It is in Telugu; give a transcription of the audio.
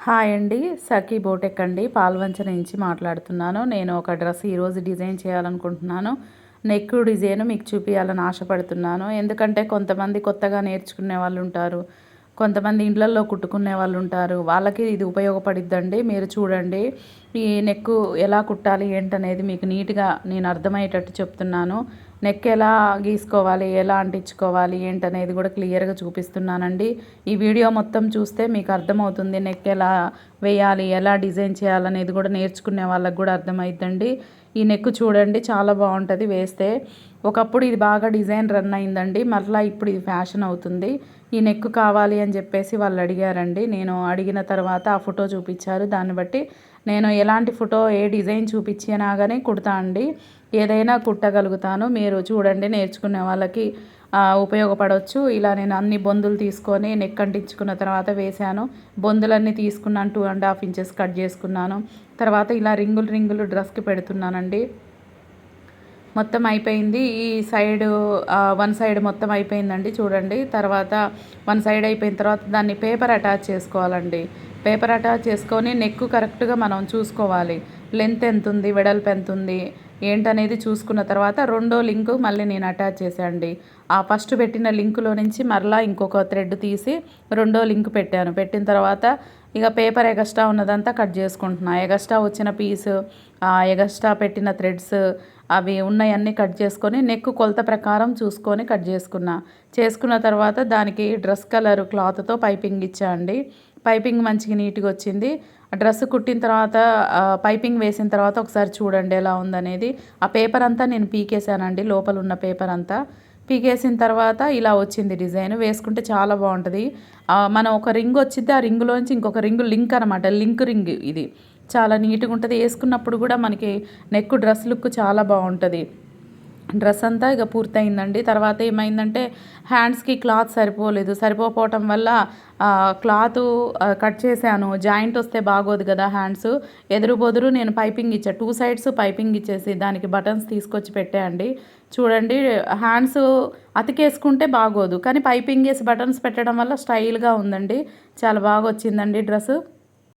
హాయ్ అండి. సఖీ బోటెక్ అండి. పాల్వంచ నుంచి మాట్లాడుతున్నాను. నేను ఒక డ్రెస్ ఈరోజు డిజైన్ చేయాలనుకుంటున్నాను. నెక్ డిజైన్ మీకు చూపించాలని ఆశపడుతున్నాను. ఎందుకంటే కొంతమంది కొత్తగా నేర్చుకునే వాళ్ళు ఉంటారు, కొంతమంది ఇండ్లల్లో కుట్టుకునే వాళ్ళు ఉంటారు. వాళ్ళకి ఇది ఉపయోగపడిద్దండి. మీరు చూడండి, ఈ నెక్ ఎలా కుట్టాలి ఏంటనేది మీకు నీట్గా నేను అర్థమయ్యేటట్టు చెప్తున్నాను. నెక్ ఎలా గీసుకోవాలి, ఎలా అంటించుకోవాలి ఏంటనేది కూడా క్లియర్గా చూపిస్తున్నానండి. ఈ వీడియో మొత్తం చూస్తే మీకు అర్థమవుతుంది. నెక్ ఎలా వేయాలి, ఎలా డిజైన్ చేయాలనేది కూడా నేర్చుకునే వాళ్ళకి కూడా అర్థమైద్దండి. ఈ నెక్ చూడండి, చాలా బాగుంటుంది వేస్తే. ఒకప్పుడు ఇది బాగా డిజైన్ రన్ అయిందండి, మరలా ఇప్పుడు ఇది ఫ్యాషన్ అవుతుంది. ఈ నెక్ కావాలి అని చెప్పేసి వాళ్ళు అడిగారండి. నేను అడిగిన తర్వాత ఆ ఫోటో చూపించారు. దాన్ని బట్టి నేను ఎలాంటి ఫోటో ఏ డిజైన్ చూపించినా కానీ కుడతా అండి. ఏదైనా కుట్టగలుగుతాను. మీరు చూడండి, నేర్చుకునే వాళ్ళకి ఉపయోగపడవచ్చు. ఇలా నేను అన్ని బొందులు తీసుకొని నెక్ అంటించుకున్న తర్వాత వేశాను. బొందులన్నీ తీసుకున్నాను, 2.5 ఇంచెస్ కట్ చేసుకున్నాను. తర్వాత ఇలా రింగులు డ్రెస్కి పెడుతున్నానండి. మొత్తం అయిపోయింది. ఈ సైడ్ వన్ సైడ్ మొత్తం అయిపోయిందండి చూడండి. తర్వాత వన్ సైడ్ అయిపోయిన తర్వాత దాన్ని పేపర్ అటాచ్ చేసుకోవాలండి. పేపర్ అటాచ్ చేసుకొని నెక్ కరెక్ట్గా మనం చూసుకోవాలి. లెంత్ ఎంత ఉంది, వెడల్పు ఎంత ఉంది ఏంటనేది చూసుకున్న తర్వాత రెండో లింకు మళ్ళీ నేను అటాచ్ చేశానండి. ఆ ఫస్ట్ పెట్టిన లింకులో నుంచి మరలా ఇంకొక థ్రెడ్ తీసి రెండో లింక్ పెట్టాను. పెట్టిన తర్వాత ఇక పేపర్ ఎగస్ట్రా ఉన్నదంతా కట్ చేసుకుంటున్నా. ఎగస్ట్రా వచ్చిన పీసు, ఎగస్ట్రా పెట్టిన థ్రెడ్స్ అవి ఉన్నాయన్నీ కట్ చేసుకొని నెక్ కొలత ప్రకారం చూసుకొని కట్ చేసుకున్న తర్వాత దానికి డ్రెస్ కలర్ క్లాత్తో పైపింగ్ ఇచ్చా అండి. పైపింగ్ మంచిగా నీట్గా వచ్చింది. డ్రెస్ కుట్టిన తర్వాత పైపింగ్ వేసిన తర్వాత ఒకసారి చూడండి ఎలా ఉందనేది. ఆ పేపర్ అంతా నేను పీకేసానండి, లోపల ఉన్న పేపర్ అంతా పీకేసిన తర్వాత ఇలా వచ్చింది డిజైన్. వేసుకుంటే చాలా బాగుంటుంది. మనం ఒక రింగ్ వచ్చింది, ఆ రింగులోంచి ఇంకొక రింగు లింక్ అనమాట, లింక్ రింగ్ ఇది. చాలా నీట్గా ఉంటుంది. వేసుకున్నప్పుడు కూడా మనకి నెక్ డ్రెస్ లుక్ చాలా బాగుంటుంది. డ్రెస్ అంతా ఇక పూర్తయిందండి. తర్వాత ఏమైందంటే హ్యాండ్స్కి క్లాత్ సరిపోవటం వల్ల క్లాత్ కట్ చేశాను. జాయింట్ వస్తే బాగోదు కదా హ్యాండ్స్. ఎదురు బొదురు నేను పైపింగ్ ఇచ్చా, 2 సైడ్స్ పైపింగ్ ఇచ్చేసి దానికి బటన్స్ తీసుకొచ్చి పెట్టాయండి. చూడండి, హ్యాండ్స్ అతికేసుకుంటే బాగోదు, కానీ పైపింగ్ వేసి బటన్స్ పెట్టడం వల్ల స్టైల్గా ఉందండి. చాలా బాగా వచ్చిందండి డ్రెస్.